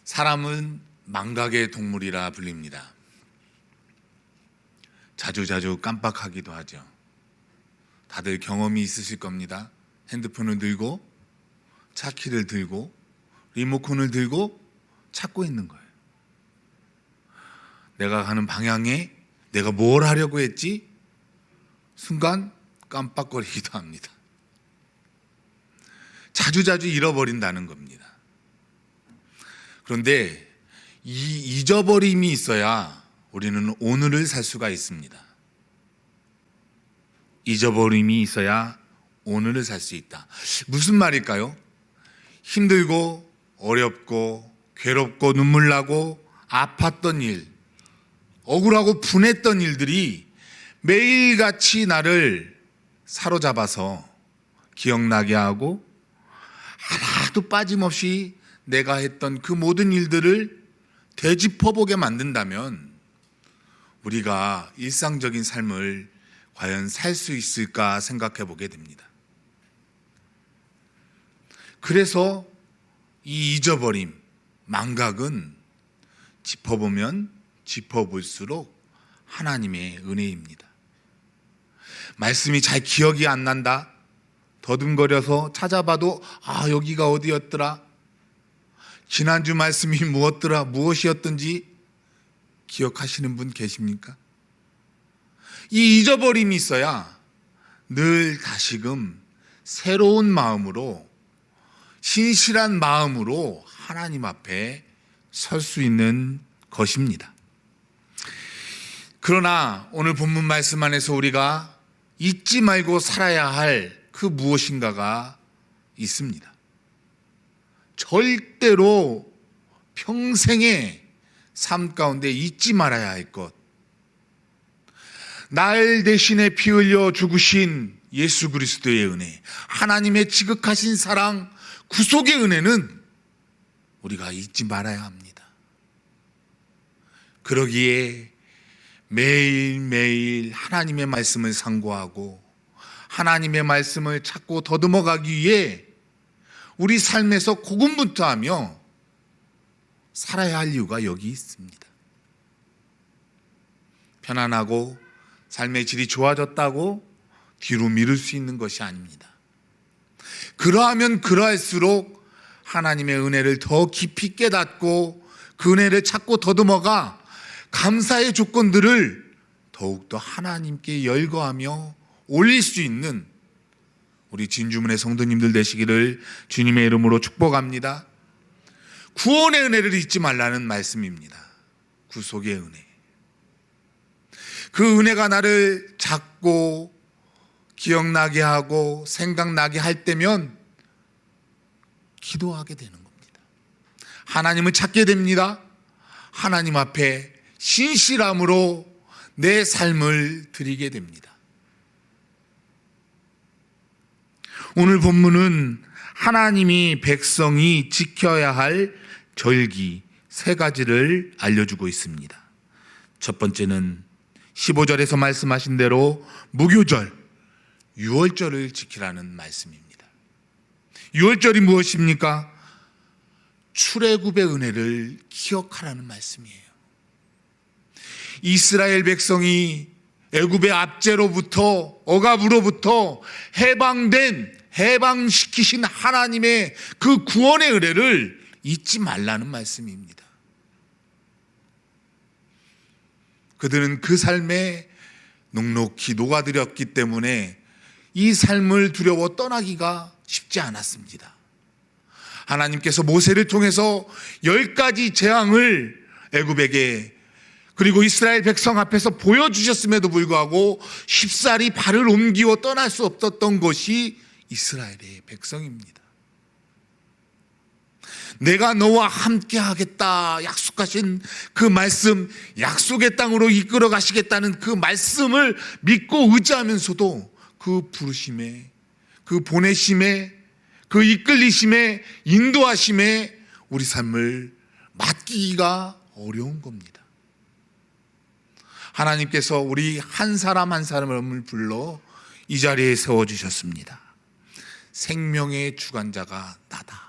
사람은 망각의 동물이라 불립니다. 자주자주 깜빡하기도 하죠. 다들 경험이 있으실 겁니다. 핸드폰을 들고 차키를 들고 리모컨을 들고 찾고 있는 거예요. 내가 가는 방향에 내가 뭘 하려고 했지? 순간 깜빡거리기도 합니다. 자주자주 잃어버린다는 겁니다. 그런데 이 잊어버림이 있어야 우리는 오늘을 살 수가 있습니다. 잊어버림이 있어야 오늘을 살 수 있다. 무슨 말일까요? 힘들고 어렵고 괴롭고 눈물 나고 아팠던 일, 억울하고 분했던 일들이 매일같이 나를 사로잡아서 기억나게 하고 하나도 빠짐없이 내가 했던 그 모든 일들을 되짚어보게 만든다면 우리가 일상적인 삶을 과연 살 수 있을까 생각해 보게 됩니다. 그래서 이 잊어버림, 망각은 짚어보면 짚어볼수록 하나님의 은혜입니다. 말씀이 잘 기억이 안 난다. 더듬거려서 찾아봐도 여기가 어디였더라. 지난주 말씀이 무엇이었던지 기억하시는 분 계십니까? 이 잊어버림이 있어야 늘 다시금 새로운 마음으로 신실한 마음으로 하나님 앞에 설 수 있는 것입니다. 그러나 오늘 본문 말씀 안에서 우리가 잊지 말고 살아야 할 그 무엇인가가 있습니다. 절대로 평생의 삶 가운데 잊지 말아야 할 것. 날 대신에 피 흘려 죽으신 예수 그리스도의 은혜, 하나님의 지극하신 사랑, 구속의 은혜는 우리가 잊지 말아야 합니다. 그러기에 매일매일 하나님의 말씀을 상고하고 하나님의 말씀을 찾고 더듬어 가기 위해 우리 삶에서 고군분투하며 살아야 할 이유가 여기 있습니다. 편안하고 삶의 질이 좋아졌다고 뒤로 미룰 수 있는 것이 아닙니다. 그러하면 그러할수록 하나님의 은혜를 더 깊이 깨닫고 그 은혜를 찾고 더듬어가 감사의 조건들을 더욱더 하나님께 열거하며 올릴 수 있는 우리 진주문의 성도님들 되시기를 주님의 이름으로 축복합니다. 구원의 은혜를 잊지 말라는 말씀입니다. 구속의 은혜. 그 은혜가 나를 찾고 기억나게 하고 생각나게 할 때면 기도하게 되는 겁니다. 하나님을 찾게 됩니다. 하나님 앞에 신실함으로 내 삶을 드리게 됩니다. 오늘 본문은 하나님이 백성이 지켜야 할 절기 3가지를 알려주고 있습니다. 첫 번째는 15절에서 말씀하신 대로 무교절, 유월절을 지키라는 말씀입니다. 유월절이 무엇입니까? 출애굽의 은혜를 기억하라는 말씀이에요. 이스라엘 백성이 애굽의 압제로부터 억압으로부터 해방시키신 하나님의 그 구원의 은혜를 잊지 말라는 말씀입니다. 그들은 그 삶에 넉넉히 녹아들였기 때문에 이 삶을 두려워 떠나기가 쉽지 않았습니다. 하나님께서 모세를 통해서 10가지 재앙을 애굽에게 그리고 이스라엘 백성 앞에서 보여주셨음에도 불구하고 쉽사리 발을 옮기고 떠날 수 없었던 것이 이스라엘의 백성입니다. 내가 너와 함께 하겠다 약속하신 그 말씀, 약속의 땅으로 이끌어 가시겠다는 그 말씀을 믿고 의지하면서도 그 부르심에, 그 보내심에, 그 이끌리심에, 인도하심에 우리 삶을 맡기기가 어려운 겁니다. 하나님께서 우리 한 사람 한 사람을 불러 이 자리에 세워주셨습니다. 생명의 주관자가 나다.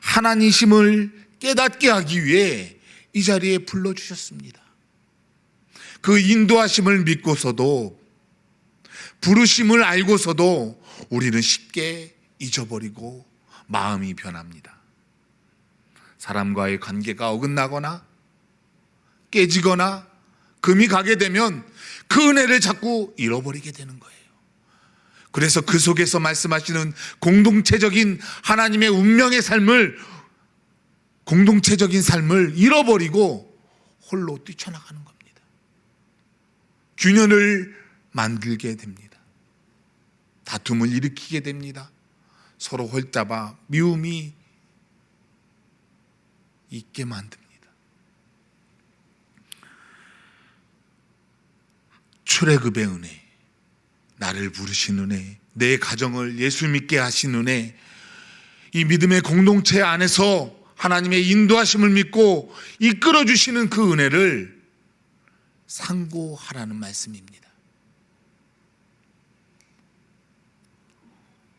하나님이심을 깨닫게 하기 위해 이 자리에 불러주셨습니다. 그 인도하심을 믿고서도, 부르심을 알고서도 우리는 쉽게 잊어버리고 마음이 변합니다. 사람과의 관계가 어긋나거나 깨지거나 금이 가게 되면 그 은혜를 자꾸 잃어버리게 되는 거예요. 그래서 그 속에서 말씀하시는 공동체적인 하나님의 운명의 삶을, 공동체적인 삶을 잃어버리고 홀로 뛰쳐나가는 겁니다. 균열을 만들게 됩니다. 다툼을 일으키게 됩니다. 서로 홀잡아 미움이 있게 만듭니다. 출애굽의 은혜, 나를 부르신 은혜, 내 가정을 예수 믿게 하신 은혜, 이 믿음의 공동체 안에서 하나님의 인도하심을 믿고 이끌어 주시는 그 은혜를 상고하라는 말씀입니다.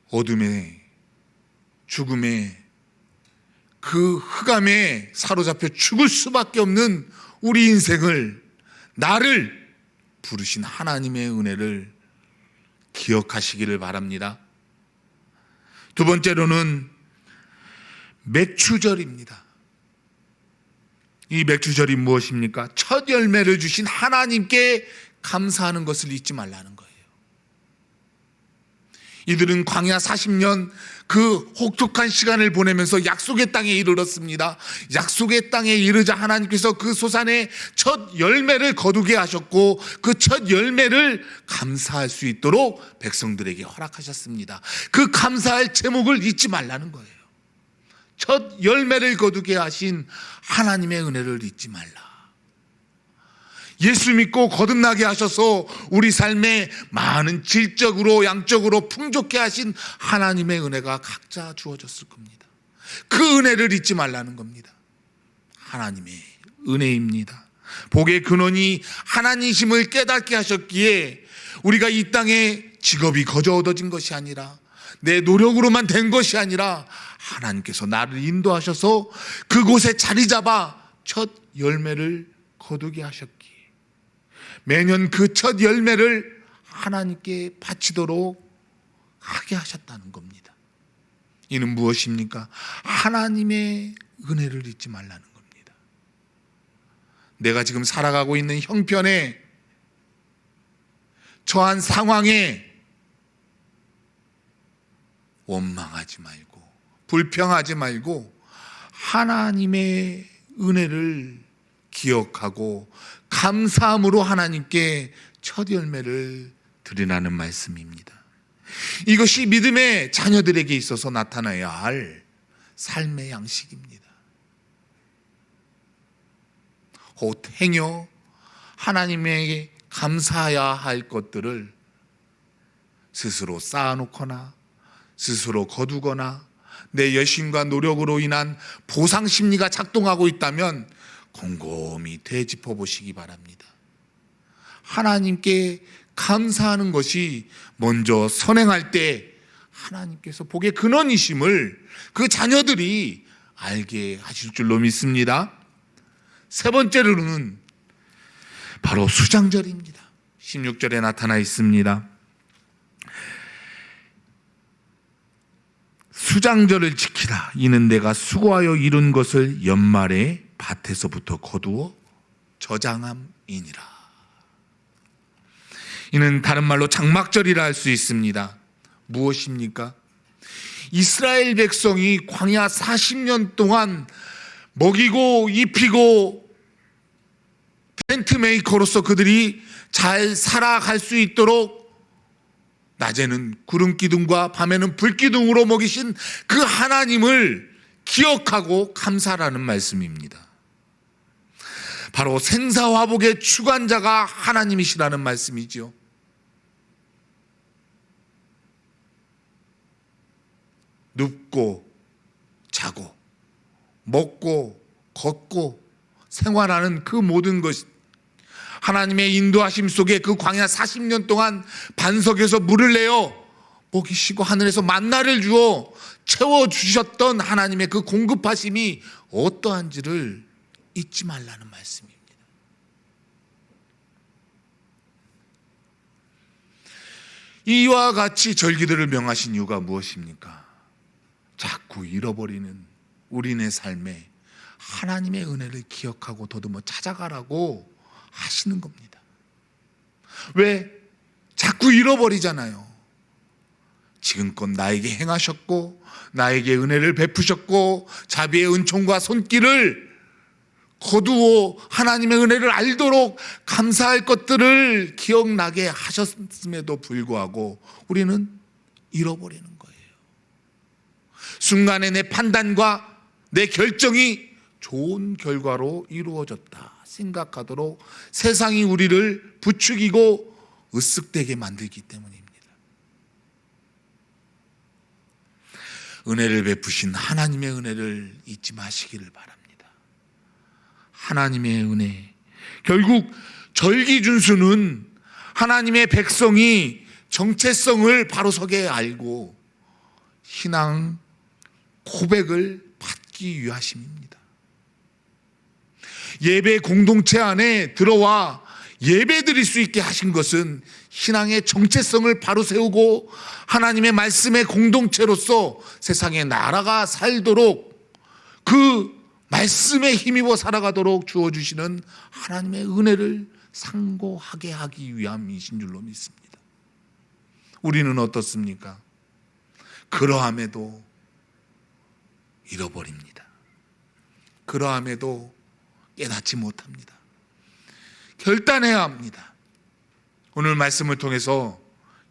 어둠의, 죽음의 그 흑암에 사로잡혀 죽을 수밖에 없는 우리 인생을, 나를 부르신 하나님의 은혜를 기억하시기를 바랍니다. 두 번째로는 맥추절입니다. 이 맥추절이 무엇입니까? 첫 열매를 주신 하나님께 감사하는 것을 잊지 말라는 거예요. 이들은 광야 40년 그 혹독한 시간을 보내면서 약속의 땅에 이르렀습니다. 약속의 땅에 이르자 하나님께서 그 소산의 첫 열매를 거두게 하셨고, 그 첫 열매를 감사할 수 있도록 백성들에게 허락하셨습니다. 그 감사할 제목을 잊지 말라는 거예요. 첫 열매를 거두게 하신 하나님의 은혜를 잊지 말라. 예수 믿고 거듭나게 하셔서 우리 삶에 많은 질적으로 양적으로 풍족해 하신 하나님의 은혜가 각자 주어졌을 겁니다. 그 은혜를 잊지 말라는 겁니다. 하나님의 은혜입니다. 복의 근원이 하나님이심을 깨닫게 하셨기에 우리가 이 땅에 직업이 거저 얻어진 것이 아니라, 내 노력으로만 된 것이 아니라 하나님께서 나를 인도하셔서 그곳에 자리 잡아 첫 열매를 거두게 하셨기에 매년 그 첫 열매를 하나님께 바치도록 하게 하셨다는 겁니다. 이는 무엇입니까? 하나님의 은혜를 잊지 말라는 겁니다. 내가 지금 살아가고 있는 형편에, 처한 상황에 원망하지 말고 불평하지 말고 하나님의 은혜를 기억하고 감사함으로 하나님께 첫 열매를 드리라는 말씀입니다. 이것이 믿음의 자녀들에게 있어서 나타나야 할 삶의 양식입니다. 곧 행여 하나님에게 감사해야 할 것들을 스스로 쌓아놓거나 스스로 거두거나 내 열심과 노력으로 인한 보상 심리가 작동하고 있다면 곰곰이 되짚어 보시기 바랍니다. 하나님께 감사하는 것이 먼저 선행할 때 하나님께서 복의 근원이심을 그 자녀들이 알게 하실 줄로 믿습니다. 세 번째로는 바로 수장절입니다. 16절에 나타나 있습니다. 수장절을 지키라. 이는 내가 수고하여 이룬 것을 연말에 밭에서부터 거두어 저장함이니라. 이는 다른 말로 장막절이라 할 수 있습니다. 무엇입니까? 이스라엘 백성이 광야 40년 동안 먹이고 입히고 텐트 메이커로서 그들이 잘 살아갈 수 있도록 낮에는 구름 기둥과 밤에는 불 기둥으로 먹이신 그 하나님을 기억하고 감사라는 말씀입니다. 바로 생사화복의 주관자가 하나님이시라는 말씀이지요. 눕고 자고 먹고 걷고 생활하는 그 모든 것, 하나님의 인도하심 속에 그 광야 40년 동안 반석에서 물을 내어 먹이시고 하늘에서 만나를 주어 채워주셨던 하나님의 그 공급하심이 어떠한지를 잊지 말라는 말씀입니다. 이와 같이 절기들을 명하신 이유가 무엇입니까? 자꾸 잃어버리는 우리네 삶에 하나님의 은혜를 기억하고 더듬어 찾아가라고 하시는 겁니다. 왜? 자꾸 잃어버리잖아요. 지금껏 나에게 행하셨고 나에게 은혜를 베푸셨고 자비의 은총과 손길을 거두어 하나님의 은혜를 알도록 감사할 것들을 기억나게 하셨음에도 불구하고 우리는 잃어버리는 거예요. 순간에 내 판단과 내 결정이 좋은 결과로 이루어졌다 생각하도록 세상이 우리를 부추기고 으쓱대게 만들기 때문입니다. 은혜를 베푸신 하나님의 은혜를 잊지 마시기를 바랍니다. 하나님의 은혜, 결국 절기준수는 하나님의 백성이 정체성을 바로서게 알고 신앙 고백을 받기 위하심입니다. 예배 공동체 안에 들어와 예배 드릴 수 있게 하신 것은 신앙의 정체성을 바로 세우고 하나님의 말씀의 공동체로서 세상의 나라가 살도록 그 말씀에 힘입어 살아가도록 주어주시는 하나님의 은혜를 상고하게 하기 위함이신 줄로 믿습니다. 우리는 어떻습니까? 그러함에도 잃어버립니다. 그러함에도 깨닫지 못합니다. 결단해야 합니다. 오늘 말씀을 통해서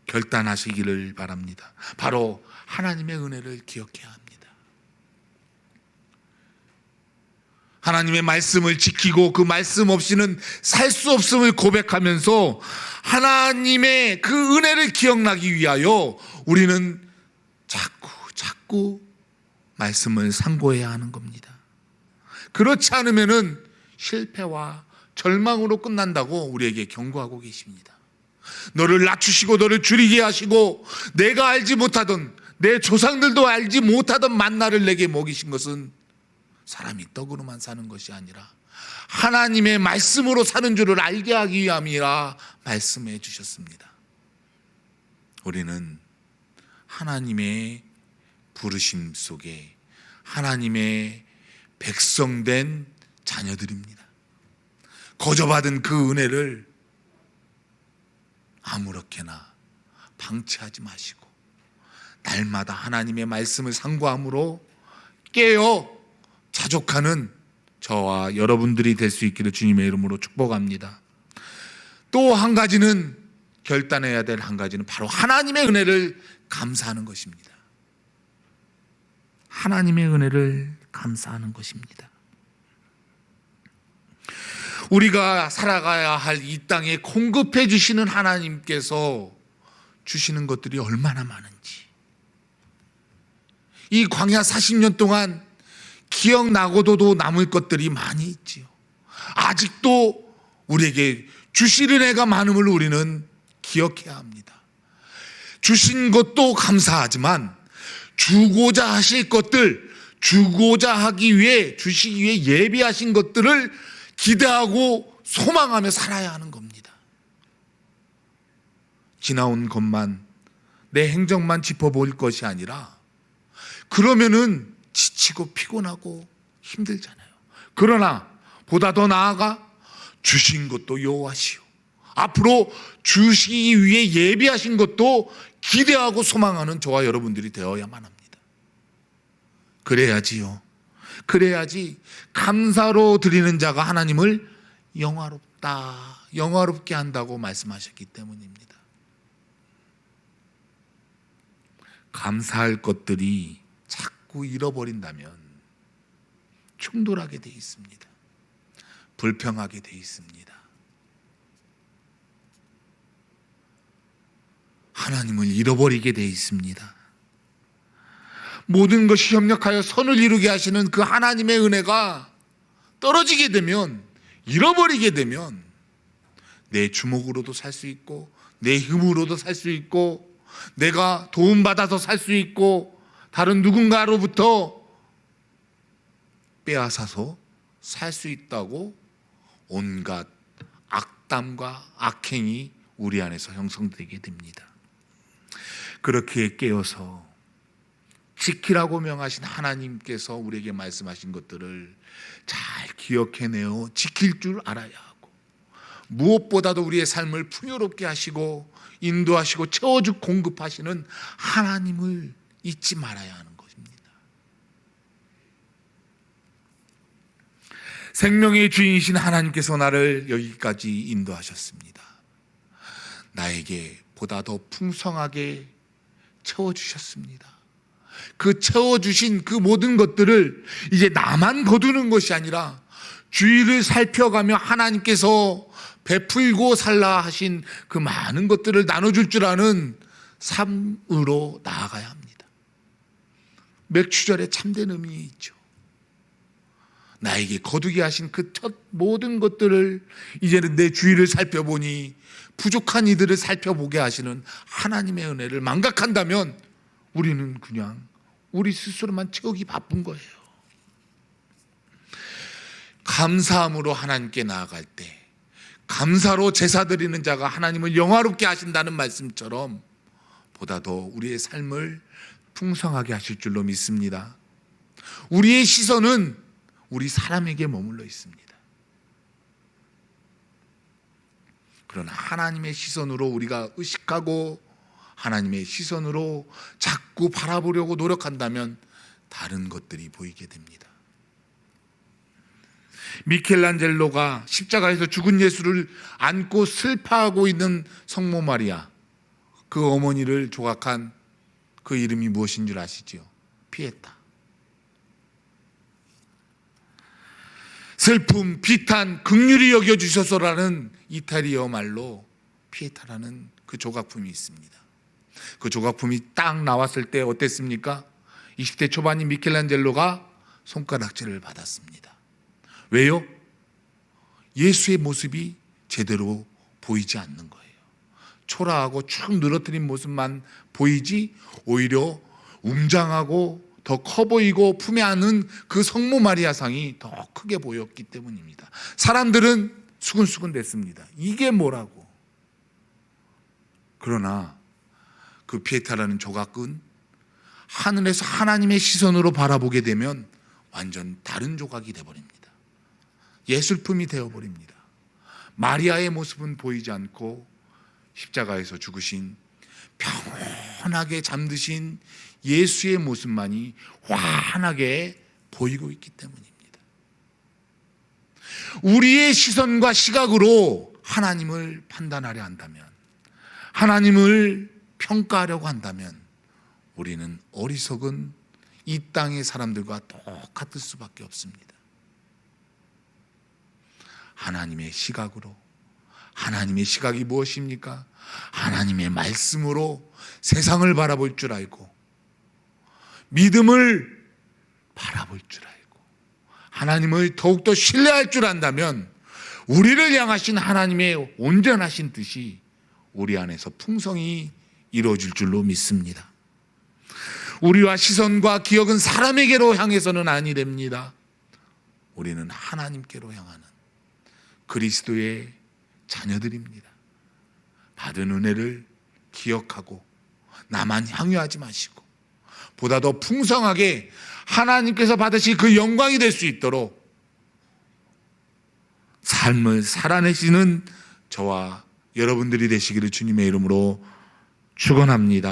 결단하시기를 바랍니다. 바로 하나님의 은혜를 기억해야 합니다. 하나님의 말씀을 지키고 그 말씀 없이는 살 수 없음을 고백하면서 하나님의 그 은혜를 기억나기 위하여 우리는 자꾸 말씀을 상고해야 하는 겁니다. 그렇지 않으면은 실패와 절망으로 끝난다고 우리에게 경고하고 계십니다. 너를 낮추시고 너를 줄이게 하시고 내가 알지 못하던 내 조상들도 알지 못하던 만나를 내게 먹이신 것은 사람이 떡으로만 사는 것이 아니라 하나님의 말씀으로 사는 줄을 알게 하기 위함이라 말씀해 주셨습니다. 우리는 하나님의 부르심 속에 하나님의 백성된 자녀들입니다. 거저받은 그 은혜를 아무렇게나 방치하지 마시고 날마다 하나님의 말씀을 상고함으로 깨어 자족하는 저와 여러분들이 될 수 있기를 주님의 이름으로 축복합니다. 또 한 가지는 결단해야 될 한 가지는 바로 하나님의 은혜를 감사하는 것입니다. 하나님의 은혜를 감사하는 것입니다. 우리가 살아가야 할 이 땅에 공급해 주시는 하나님께서 주시는 것들이 얼마나 많은지, 이 광야 40년 동안 기억나고도 남을 것들이 많이 있지요. 아직도 우리에게 주실 은혜가 많음을 우리는 기억해야 합니다. 주신 것도 감사하지만 주고자 하실 것들, 주고자 하기 위해 주시기 위해 예비하신 것들을 기대하고 소망하며 살아야 하는 겁니다. 지나온 것만, 내 행적만 짚어볼 것이 아니라 그러면은 지치고 피곤하고 힘들잖아요. 그러나 보다 더 나아가 주신 것도 여호와시오, 앞으로 주시기 위해 예비하신 것도 기대하고 소망하는 저와 여러분들이 되어야만 합니다. 그래야지요. 그래야지 감사로 드리는 자가 하나님을 영화롭게 한다고 말씀하셨기 때문입니다. 감사할 것들이 자꾸 잃어버린다면 충돌하게 돼 있습니다. 불평하게 돼 있습니다. 하나님을 잃어버리게 돼 있습니다. 모든 것이 협력하여 선을 이루게 하시는 그 하나님의 은혜가 떨어지게 되면, 잃어버리게 되면 내 주먹으로도 살 수 있고 내 힘으로도 살 수 있고 내가 도움받아서 살 수 있고 다른 누군가로부터 빼앗아서 살 수 있다고 온갖 악담과 악행이 우리 안에서 형성되게 됩니다. 그렇게 깨어서 지키라고 명하신 하나님께서 우리에게 말씀하신 것들을 잘 기억해내어 지킬 줄 알아야 하고, 무엇보다도 우리의 삶을 풍요롭게 하시고 인도하시고 채워주 공급하시는 하나님을 잊지 말아야 하는 것입니다. 생명의 주인이신 하나님께서 나를 여기까지 인도하셨습니다. 나에게 보다 더 풍성하게 채워주셨습니다. 그 채워주신 그 모든 것들을 이제 나만 거두는 것이 아니라 주위를 살펴가며 하나님께서 베풀고 살라 하신 그 많은 것들을 나눠줄 줄 아는 삶으로 나아가야 합니다. 맥주절에 참된 의미 있죠. 나에게 거두게 하신 그 첫 모든 것들을 이제는 내 주위를 살펴보니 부족한 이들을 살펴보게 하시는 하나님의 은혜를 망각한다면 우리는 그냥 우리 스스로만 채우기 바쁜 거예요. 감사함으로 하나님께 나아갈 때, 감사로 제사 드리는 자가 하나님을 영화롭게 하신다는 말씀처럼 보다 더 우리의 삶을 풍성하게 하실 줄로 믿습니다. 우리의 시선은 우리 사람에게 머물러 있습니다. 그러나 하나님의 시선으로 우리가 의식하고 하나님의 시선으로 자꾸 바라보려고 노력한다면 다른 것들이 보이게 됩니다. 미켈란젤로가 십자가에서 죽은 예수를 안고 슬퍼하고 있는 성모 마리아, 그 어머니를 조각한 그 이름이 무엇인 줄 아시지요? 피에타. 슬픔, 비탄, 긍휼히 여겨주셔서라는 이탈리아 말로 피에타라는 그 조각품이 있습니다. 그 조각품이 딱 나왔을 때 어땠습니까? 20대 초반인 미켈란젤로가 손가락질을 받았습니다. 왜요? 예수의 모습이 제대로 보이지 않는 거예요. 초라하고 축 늘어뜨린 모습만 보이지 오히려 웅장하고 더 커 보이고 품에 안은 그 성모 마리아 상이 더 크게 보였기 때문입니다. 사람들은 수근수근 됐습니다. 이게 뭐라고? 그러나 그 피에타라는 조각은 하늘에서 하나님의 시선으로 바라보게 되면 완전 다른 조각이 되어버립니다. 예술품이 되어버립니다. 마리아의 모습은 보이지 않고 십자가에서 죽으신 평온하게 잠드신 예수의 모습만이 환하게 보이고 있기 때문입니다. 우리의 시선과 시각으로 하나님을 판단하려 한다면, 하나님을 평가하려고 한다면 우리는 어리석은 이 땅의 사람들과 똑같을 수밖에 없습니다. 하나님의 시각으로, 하나님의 시각이 무엇입니까? 하나님의 말씀으로 세상을 바라볼 줄 알고 믿음을 바라볼 줄 알고 하나님을 더욱더 신뢰할 줄 안다면 우리를 향하신 하나님의 온전하신 뜻이 우리 안에서 풍성히 이루어질 줄로 믿습니다. 우리와 시선과 기억은 사람에게로 향해서는 아니 됩니다. 우리는 하나님께로 향하는 그리스도의 자녀들입니다. 받은 은혜를 기억하고 나만 향유하지 마시고 보다 더 풍성하게 하나님께서 받으실 그 영광이 될 수 있도록 삶을 살아내시는 저와 여러분들이 되시기를 주님의 이름으로 축원합니다.